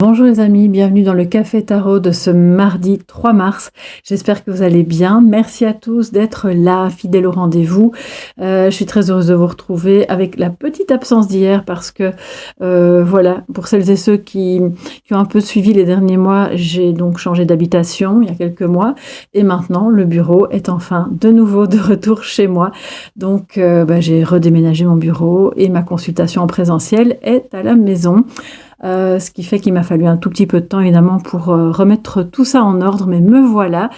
Bonjour les amis, bienvenue dans le Café Tarot de ce mardi 3 mars. J'espère que vous allez bien. Merci à tous d'être là, fidèles au rendez-vous. Je suis très heureuse de vous retrouver avec la petite absence d'hier parce que voilà, pour celles et ceux qui ont un peu suivi les derniers mois, j'ai donc changé d'habitation il y a quelques mois et maintenant le bureau est enfin de nouveau de retour chez moi. Donc j'ai redéménagé mon bureau et ma consultation en présentiel est à la maison. Ce qui fait qu'il m'a fallu un tout petit peu de temps évidemment pour remettre tout ça en ordre, mais me voilà.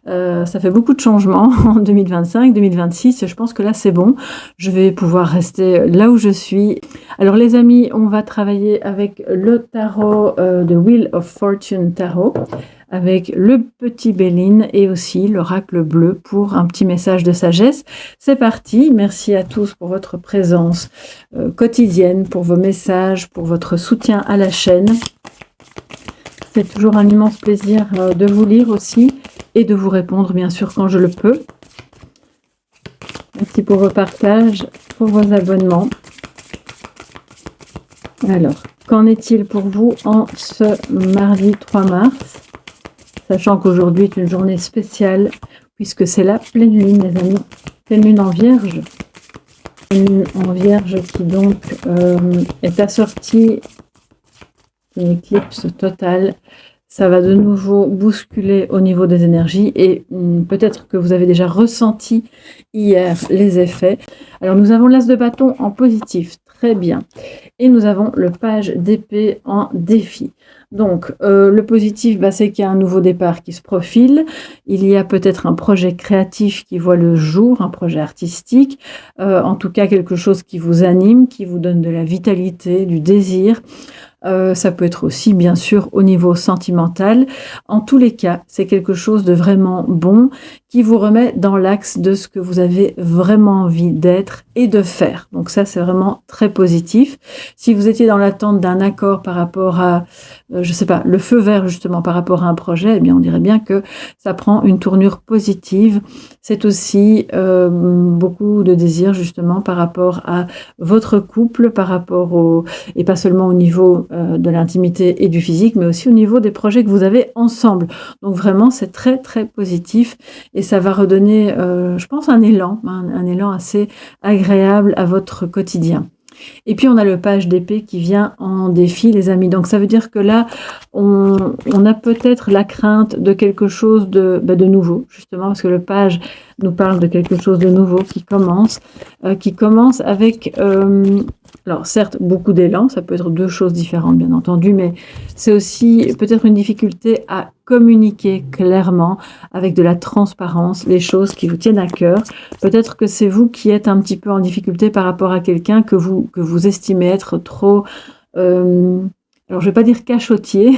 Ça fait beaucoup de changements en 2025, 2026, je pense que là c'est bon, je vais pouvoir rester là où je suis. Alors les amis, on va travailler avec le tarot de Wheel of Fortune Tarot, avec le petit Béline et aussi l'oracle bleu pour un petit message de sagesse. C'est parti, merci à tous pour votre présence quotidienne, pour vos messages, pour votre soutien à la chaîne. C'est toujours un immense plaisir de vous lire aussi et de vous répondre bien sûr quand je le peux. Merci pour vos partages, pour vos abonnements. Alors, qu'en est-il pour vous en ce mardi 3 mars ? Sachant qu'aujourd'hui est une journée spéciale, puisque c'est la pleine lune, les amis. Pleine lune en Vierge. Pleine lune en Vierge qui donc est assortie d'une éclipse totale. Ça va de nouveau bousculer au niveau des énergies et peut-être que vous avez déjà ressenti hier les effets. Alors nous avons l'as de bâton en positif, très bien. Et nous avons le page d'épée en défi. Donc le positif, c'est qu'il y a un nouveau départ qui se profile. Il y a peut-être un projet créatif qui voit le jour, un projet artistique. En tout cas quelque chose qui vous anime, qui vous donne de la vitalité, du désir. Ça peut être aussi bien sûr au niveau sentimental. En tous les cas, c'est quelque chose de vraiment bon qui vous remet dans l'axe de ce que vous avez vraiment envie d'être et de faire. Donc ça, c'est vraiment très positif. Si vous étiez dans l'attente d'un accord par rapport à, le feu vert justement par rapport à un projet, eh bien on dirait bien que ça prend une tournure positive. C'est aussi beaucoup de désir justement par rapport à votre couple, par rapport et pas seulement au niveau de l'intimité et du physique, mais aussi au niveau des projets que vous avez ensemble. Donc vraiment, c'est très très positif et ça va redonner, je pense, un élan assez agréable à votre quotidien. Et puis on a le page d'épée qui vient en défi, les amis. Donc ça veut dire que là, on a peut-être la crainte de quelque chose de nouveau, justement, parce que le page nous parle de quelque chose de nouveau qui commence avec, alors certes, beaucoup d'élan, ça peut être deux choses différentes, bien entendu, mais c'est aussi peut-être une difficulté à communiquer clairement, avec de la transparence, les choses qui vous tiennent à cœur. Peut-être que c'est vous qui êtes un petit peu en difficulté par rapport à quelqu'un que vous estimez être trop, alors je vais pas dire cachotier,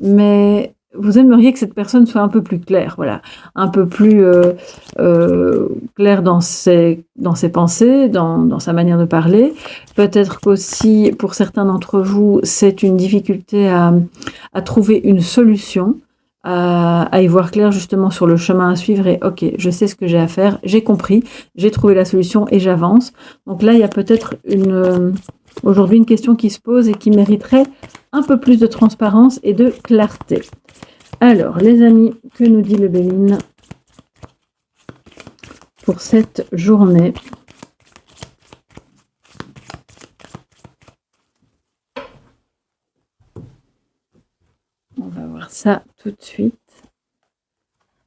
mais vous aimeriez que cette personne soit un peu plus claire, voilà, un peu plus claire dans ses pensées, dans sa manière de parler. Peut-être qu'aussi, pour certains d'entre vous, c'est une difficulté à trouver une solution, à y voir clair justement sur le chemin à suivre et ok, je sais ce que j'ai à faire, j'ai compris, j'ai trouvé la solution et j'avance. Donc là, il y a peut-être aujourd'hui une question qui se pose et qui mériterait un peu plus de transparence et de clarté. Alors, les amis, que nous dit le Béline pour cette journée ? On va voir ça tout de suite.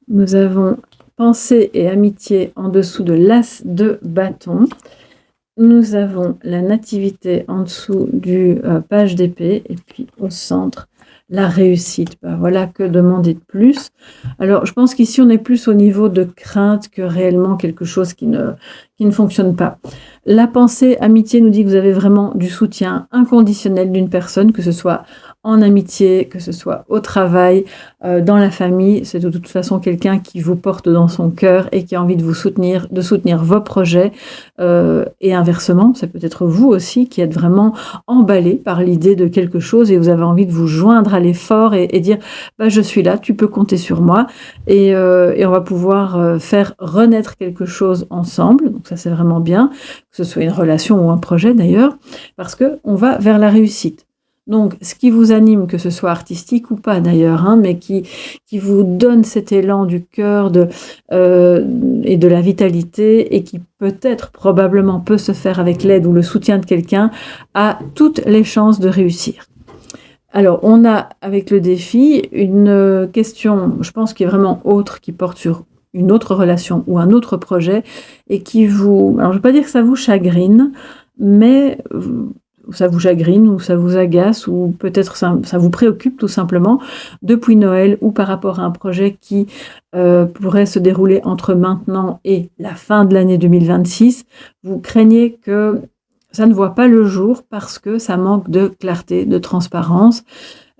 Nous avons pensée et amitié en dessous de l'as de bâton. Nous avons la nativité en dessous du page d'épée et puis au centre, la réussite. Voilà, que demander de plus. Alors, je pense qu'ici, on est plus au niveau de crainte que réellement quelque chose qui ne fonctionne pas. La pensée amitié nous dit que vous avez vraiment du soutien inconditionnel d'une personne, que ce soit en amitié, que ce soit au travail, dans la famille. C'est de toute façon quelqu'un qui vous porte dans son cœur et qui a envie de vous soutenir, de soutenir vos projets. Et inversement, c'est peut-être vous aussi qui êtes vraiment emballé par l'idée de quelque chose et vous avez envie de vous joindre à l'effort et dire je suis là, tu peux compter sur moi et on va pouvoir faire renaître quelque chose ensemble. Donc ça, c'est vraiment bien, que ce soit une relation ou un projet d'ailleurs, parce qu'on va vers la réussite. Donc, ce qui vous anime, que ce soit artistique ou pas d'ailleurs, hein, mais qui vous donne cet élan du cœur et de la vitalité, et qui peut-être, probablement, peut se faire avec l'aide ou le soutien de quelqu'un, a toutes les chances de réussir. Alors, on a avec le défi une question, je pense, qui est vraiment autre, qui porte sur une autre relation ou un autre projet, et qui vous... Alors, je ne veux pas dire que ça vous chagrine, mais ça vous chagrine ou ça vous agace, ou peut-être ça vous préoccupe tout simplement depuis Noël, ou par rapport à un projet qui pourrait se dérouler entre maintenant et la fin de l'année 2026. Vous craignez que ça ne voit pas le jour parce que ça manque de clarté, de transparence.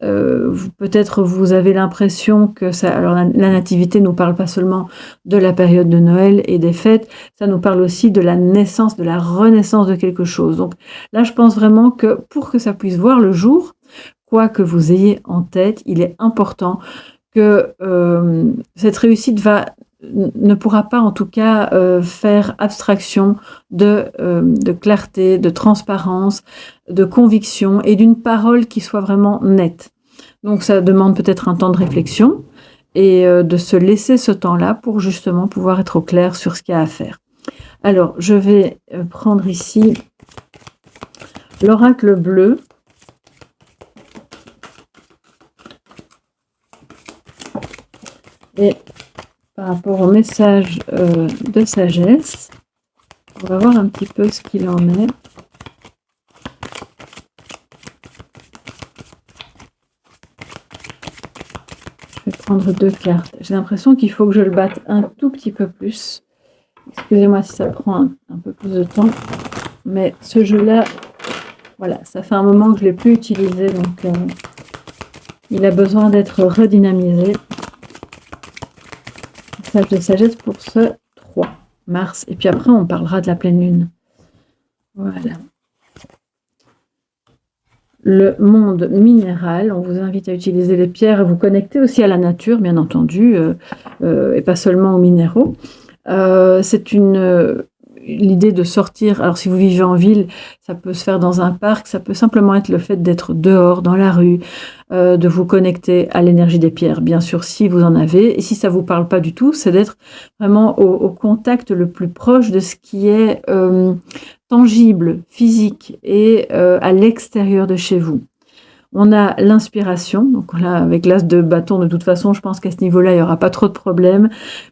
Peut-être vous avez l'impression que ça... Alors la nativité nous parle pas seulement de la période de Noël et des fêtes, ça nous parle aussi de la naissance, de la renaissance de quelque chose. Donc là, je pense vraiment que pour que ça puisse voir le jour, quoi que vous ayez en tête, il est important que cette réussite ne pourra pas en tout cas faire abstraction de clarté, de transparence, de conviction et d'une parole qui soit vraiment nette. Donc ça demande peut-être un temps de réflexion et de se laisser ce temps-là pour justement pouvoir être au clair sur ce qu'il y a à faire. Alors, je vais prendre ici l'oracle bleu. Et par rapport au message de sagesse, on va voir un petit peu ce qu'il en est. Je vais prendre 2 cartes. J'ai l'impression qu'il faut que je le batte un tout petit peu plus. Excusez-moi si ça prend un peu plus de temps. Mais ce jeu-là, voilà, ça fait un moment que je ne l'ai plus utilisé, donc il a besoin d'être redynamisé. Message de sagesse pour ce 3 mars. Et puis après, on parlera de la pleine lune. Voilà. Le monde minéral, on vous invite à utiliser les pierres, à vous connecter aussi à la nature, bien entendu, et pas seulement aux minéraux. C'est l'idée de sortir. Alors si vous vivez en ville, ça peut se faire dans un parc, ça peut simplement être le fait d'être dehors, dans la rue, de vous connecter à l'énergie des pierres, bien sûr, si vous en avez. Et si ça vous parle pas du tout, c'est d'être vraiment au contact le plus proche de ce qui est tangible, physique et à l'extérieur de chez vous. On a l'inspiration, donc là, avec l'as de bâton, de toute façon, je pense qu'à ce niveau-là, il n'y aura pas trop de problèmes.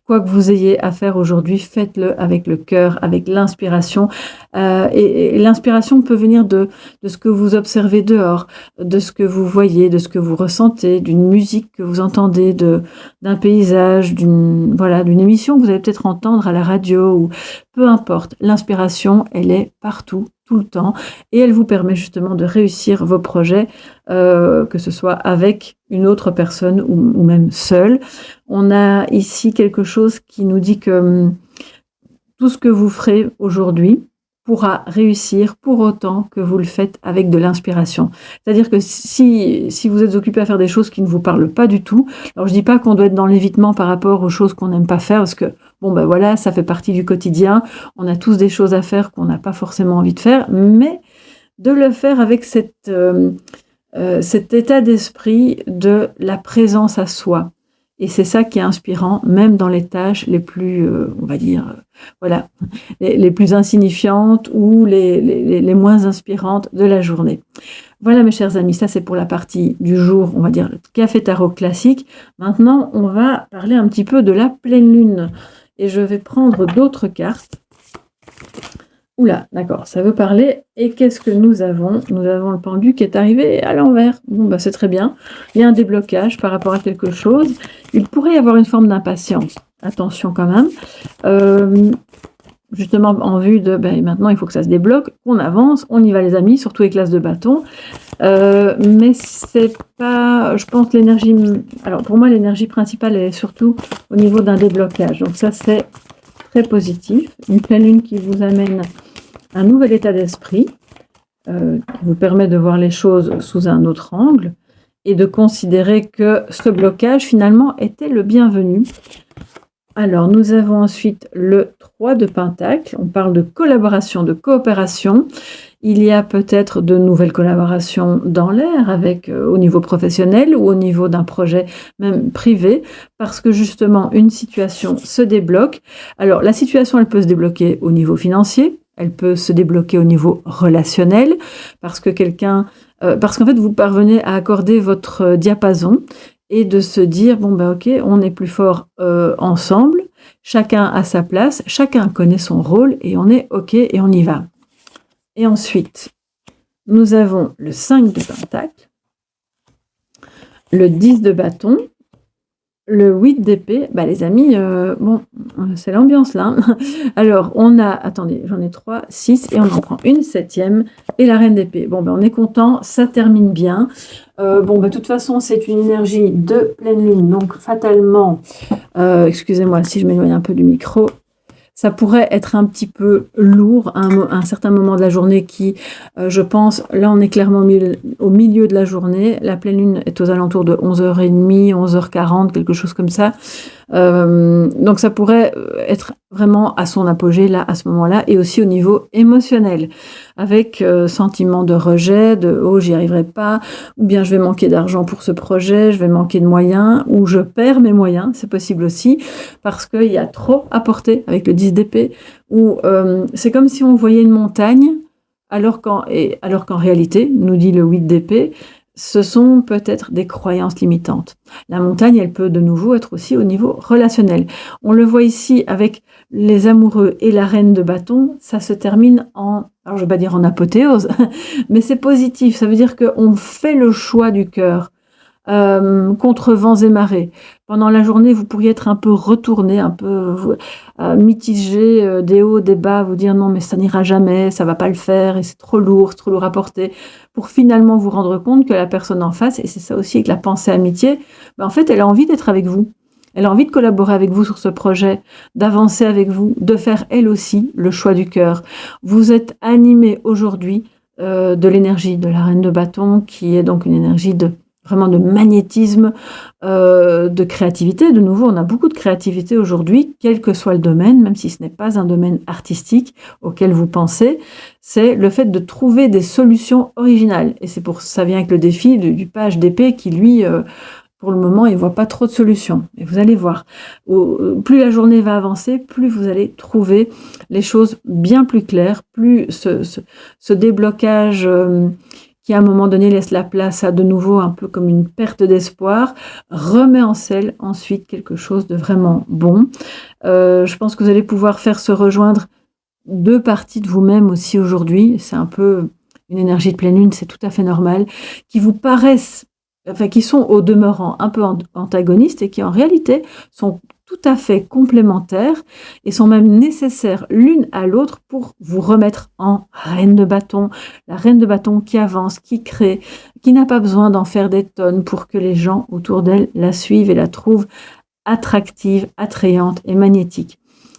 Quoi que vous ayez à faire aujourd'hui, faites-le avec le cœur, avec l'inspiration. Et l'inspiration peut venir de ce que vous observez dehors, de ce que vous voyez, de ce que vous ressentez, d'une musique que vous entendez, d'un paysage, d'une émission que vous allez peut-être entendre à la radio, ou peu importe. L'inspiration, elle est partout, tout le temps, et elle vous permet justement de réussir vos projets, que ce soit avec une autre personne ou même seul. On a ici quelque chose qui nous dit que tout ce que vous ferez aujourd'hui pourra réussir pour autant que vous le faites avec de l'inspiration. C'est-à-dire que si vous êtes occupé à faire des choses qui ne vous parlent pas du tout, alors je dis pas qu'on doit être dans l'évitement par rapport aux choses qu'on n'aime pas faire, parce que bon ben voilà, ça fait partie du quotidien, on a tous des choses à faire qu'on n'a pas forcément envie de faire, mais de le faire avec cet état d'esprit de la présence à soi. Et c'est ça qui est inspirant, même dans les tâches les plus, on va dire, voilà, les plus insignifiantes ou les moins inspirantes de la journée. Voilà mes chers amis, ça c'est pour la partie du jour, on va dire le café tarot classique. Maintenant, on va parler un petit peu de la pleine lune. Et je vais prendre d'autres cartes. Oula, d'accord, ça veut parler. Et qu'est-ce que nous avons? Nous avons le pendu qui est arrivé à l'envers. Bon, bah, c'est très bien. Il y a un déblocage par rapport à quelque chose. Il pourrait y avoir une forme d'impatience. Attention quand même. Justement, en vue de... maintenant, il faut que ça se débloque. On avance, on y va les amis, surtout avec l'as de bâton. Mais c'est pas... Je pense l'énergie... Alors, pour moi, l'énergie principale, elle est surtout au niveau d'un déblocage. Donc ça, c'est très positif. Une pleine lune qui vous amène un nouvel état d'esprit, qui vous permet de voir les choses sous un autre angle et de considérer que ce blocage finalement était le bienvenu. Alors, nous avons ensuite le 3 de Pentacle. On parle de collaboration, de coopération. Il y a peut-être de nouvelles collaborations dans l'air avec, au niveau professionnel ou au niveau d'un projet même privé, parce que justement une situation se débloque. Alors, la situation, elle peut se débloquer au niveau financier, elle peut se débloquer au niveau relationnel, parce que parce qu'en fait, vous parvenez à accorder votre diapason et de se dire, bon ben ok, on est plus fort ensemble, chacun a sa place, chacun connaît son rôle et on est ok et on y va. Et ensuite, nous avons le 5 de Pentacle, le 10 de bâton, le 8 d'épée. Bah les amis, bon, c'est l'ambiance là. Hein. Alors, on a, attendez, j'en ai 3, 6, et on en prend une 7e, et la reine d'épée. Bon, ben on est content, ça termine bien. Bon, de toute façon, c'est une énergie de pleine lune, donc fatalement, excusez-moi si je m'éloigne un peu du micro, ça pourrait être un petit peu lourd à un certain moment de la journée qui, je pense, là on est clairement au milieu de la journée, la pleine lune est aux alentours de 11h30, 11h40, quelque chose comme ça. Donc ça pourrait être vraiment à son apogée là, à ce moment-là, et aussi au niveau émotionnel, avec sentiment de rejet, de « oh, j'y arriverai pas », ou bien « je vais manquer d'argent pour ce projet, je vais manquer de moyens », ou « je perds mes moyens », c'est possible aussi, parce qu'il y a trop à porter avec le 10 d'épée, où c'est comme si on voyait une montagne, alors qu'en réalité, nous dit le 8 d'épée, ce sont peut-être des croyances limitantes. La montagne, elle peut de nouveau être aussi au niveau relationnel. On le voit ici avec les amoureux et la reine de bâton, ça se termine en, alors je vais pas dire en apothéose, mais c'est positif, ça veut dire qu'on fait le choix du cœur. Contre vents et marées. Pendant la journée, vous pourriez être un peu retourné, un peu mitigé, des hauts, des bas, vous dire non mais ça n'ira jamais, ça va pas le faire, et c'est trop lourd à porter, pour finalement vous rendre compte que la personne en face, et c'est ça aussi avec la pensée amitié, en fait elle a envie d'être avec vous. Elle a envie de collaborer avec vous sur ce projet, d'avancer avec vous, de faire elle aussi le choix du cœur. Vous êtes animé aujourd'hui de l'énergie de la reine de bâton, qui est donc une énergie vraiment de magnétisme, de créativité. De nouveau, on a beaucoup de créativité aujourd'hui, quel que soit le domaine, même si ce n'est pas un domaine artistique auquel vous pensez, c'est le fait de trouver des solutions originales. Et c'est pour ça vient avec le défi du page d'épée qui, lui, pour le moment, il ne voit pas trop de solutions. Et vous allez voir, plus la journée va avancer, plus vous allez trouver les choses bien plus claires, plus ce déblocage qui à un moment donné laisse la place à de nouveau un peu comme une perte d'espoir, remet en selle ensuite quelque chose de vraiment bon. Je pense que vous allez pouvoir faire se rejoindre deux parties de vous-même aussi aujourd'hui. C'est un peu une énergie de pleine lune, c'est tout à fait normal, qui vous paraissent, enfin qui sont au demeurant un peu antagonistes et qui en réalité sont tout à fait complémentaires et sont même nécessaires l'une à l'autre pour vous remettre en reine de bâton. La reine de bâton qui avance, qui crée, qui n'a pas besoin d'en faire des tonnes pour que les gens autour d'elle la suivent et la trouvent attractive, attrayante et magnétique.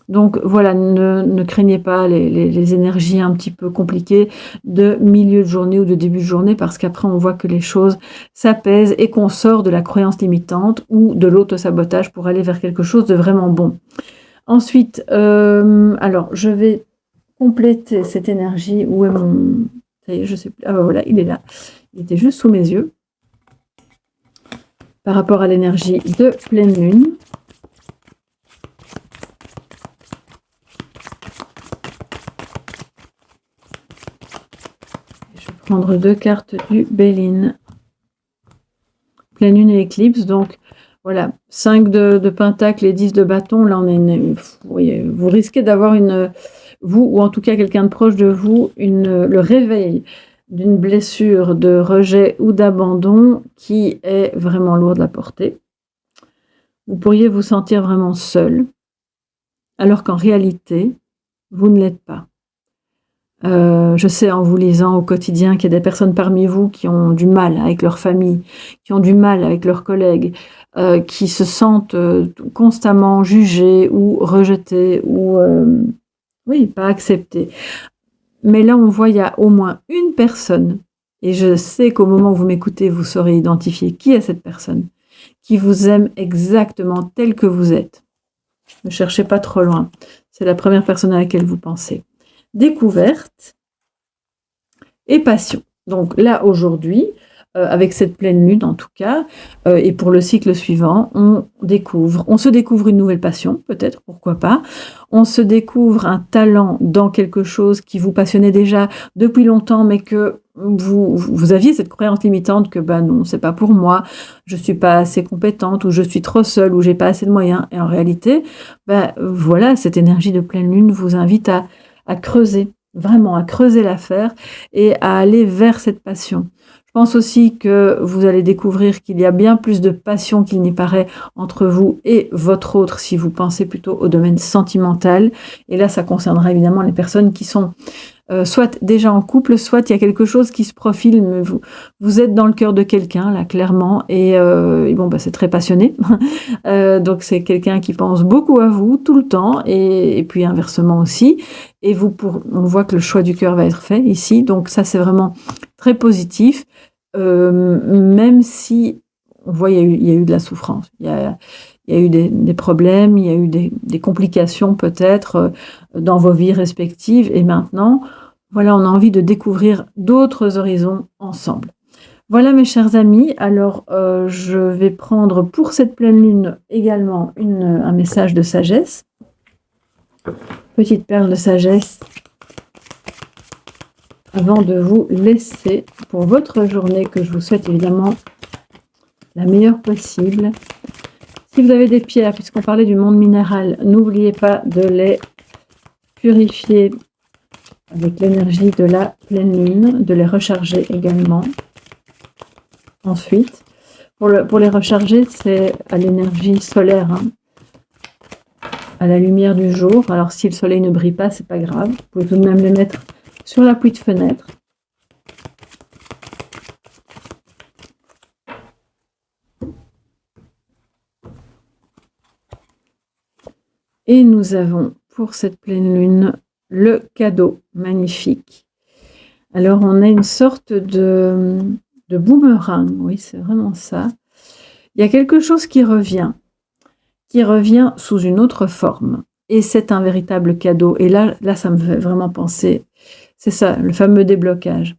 Donc voilà, ne craignez pas les énergies un petit peu compliquées de milieu de journée ou de début de journée, parce qu'après on voit que les choses s'apaisent et qu'on sort de la croyance limitante ou de l'auto-sabotage pour aller vers quelque chose de vraiment bon. Ensuite, alors je vais compléter cette énergie. Où est mon... Ça y est, je sais plus. Ah ben voilà, il est là. Il était juste sous mes yeux. Par rapport à l'énergie de pleine lune. Je vais prendre deux cartes du Béline. Pleine lune et éclipse, donc voilà, 5 de pentacle et 10 de bâton. Là, on a vous risquez d'avoir vous, ou en tout cas quelqu'un de proche de vous, le réveil d'une blessure de rejet ou d'abandon qui est vraiment lourde à porter. Vous pourriez vous sentir vraiment seul, alors qu'en réalité, vous ne l'êtes pas. Je sais en vous lisant au quotidien qu'il y a des personnes parmi vous qui ont du mal avec leur famille, qui ont du mal avec leurs collègues, qui se sentent constamment jugées ou rejetées ou pas acceptées. Mais là, on voit il y a au moins une personne, et je sais qu'au moment où vous m'écoutez, vous saurez identifier qui est cette personne, qui vous aime exactement tel que vous êtes. Ne cherchez pas trop loin. C'est la première personne à laquelle vous pensez. Découverte et passion. Donc là, aujourd'hui, avec cette pleine lune en tout cas, et pour le cycle suivant, on se découvre une nouvelle passion, peut-être, pourquoi pas. On se découvre un talent dans quelque chose qui vous passionnait déjà depuis longtemps, mais que vous aviez cette croyance limitante que non, c'est pas pour moi, je suis pas assez compétente, ou je suis trop seule, ou j'ai pas assez de moyens. Et en réalité, voilà, cette énergie de pleine lune vous invite à creuser, vraiment à creuser l'affaire et à aller vers cette passion. Je pense aussi que vous allez découvrir qu'il y a bien plus de passion qu'il n'y paraît entre vous et votre autre, si vous pensez plutôt au domaine sentimental. Et là, ça concernera évidemment les personnes qui sont soit déjà en couple, soit il y a quelque chose qui se profile, mais vous êtes dans le cœur de quelqu'un, là, clairement, et bon, c'est très passionné. Donc, c'est quelqu'un qui pense beaucoup à vous tout le temps, et puis inversement aussi. Et on voit que le choix du cœur va être fait ici, donc ça, c'est vraiment très positif, même si on voit il y a eu de la souffrance. Il y a eu des problèmes, il y a eu des complications peut-être dans vos vies respectives. Et maintenant, voilà, on a envie de découvrir d'autres horizons ensemble. Voilà mes chers amis, alors je vais prendre pour cette pleine lune également un message de sagesse. Petite perle de sagesse avant de vous laisser pour votre journée, que je vous souhaite évidemment la meilleure possible. Si vous avez des pierres, puisqu'on parlait du monde minéral, n'oubliez pas de les purifier avec l'énergie de la pleine lune, de les recharger également. Ensuite, pour les recharger, c'est à l'énergie solaire, à la lumière du jour. Alors si le soleil ne brille pas, c'est pas grave. Vous pouvez tout de même les mettre sur l'appui de fenêtre. Et nous avons pour cette pleine lune le cadeau magnifique. Alors on a une sorte de boomerang, oui c'est vraiment ça. Il y a quelque chose qui revient sous une autre forme. Et c'est un véritable cadeau. Et là ça me fait vraiment penser, c'est ça, le fameux déblocage.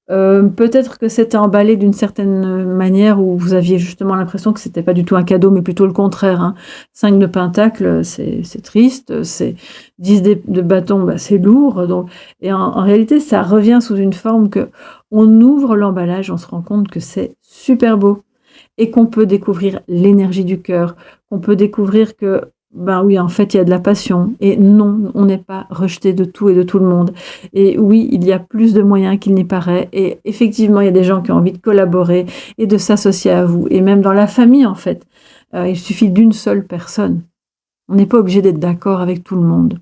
Peut-être que c'était emballé d'une certaine manière où vous aviez justement l'impression que c'était pas du tout un cadeau, mais plutôt le contraire. 5 de pentacle, c'est triste, c'est 10 de bâton, c'est lourd. Donc, et en réalité, ça revient sous une forme que on ouvre l'emballage, on se rend compte que c'est super beau et qu'on peut découvrir l'énergie du cœur, qu'on peut découvrir que oui, en fait, il y a de la passion. Et non, on n'est pas rejeté de tout et de tout le monde. Et oui, il y a plus de moyens qu'il n'y paraît. Et effectivement, il y a des gens qui ont envie de collaborer et de s'associer à vous. Et même dans la famille, en fait, il suffit d'une seule personne. On n'est pas obligé d'être d'accord avec tout le monde.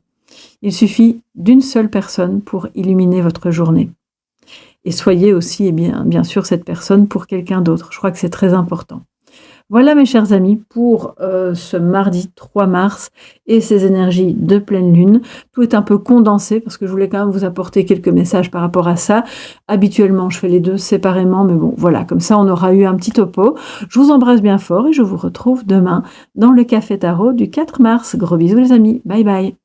Il suffit d'une seule personne pour illuminer votre journée. Et soyez aussi, bien sûr, cette personne pour quelqu'un d'autre. Je crois que c'est très important. Voilà mes chers amis pour ce mardi 3 mars et ces énergies de pleine lune. Tout est un peu condensé parce que je voulais quand même vous apporter quelques messages par rapport à ça. Habituellement, je fais les deux séparément, mais bon, voilà, comme ça on aura eu un petit topo. Je vous embrasse bien fort et je vous retrouve demain dans le Café Tarot du 4 mars. Gros bisous les amis, bye bye.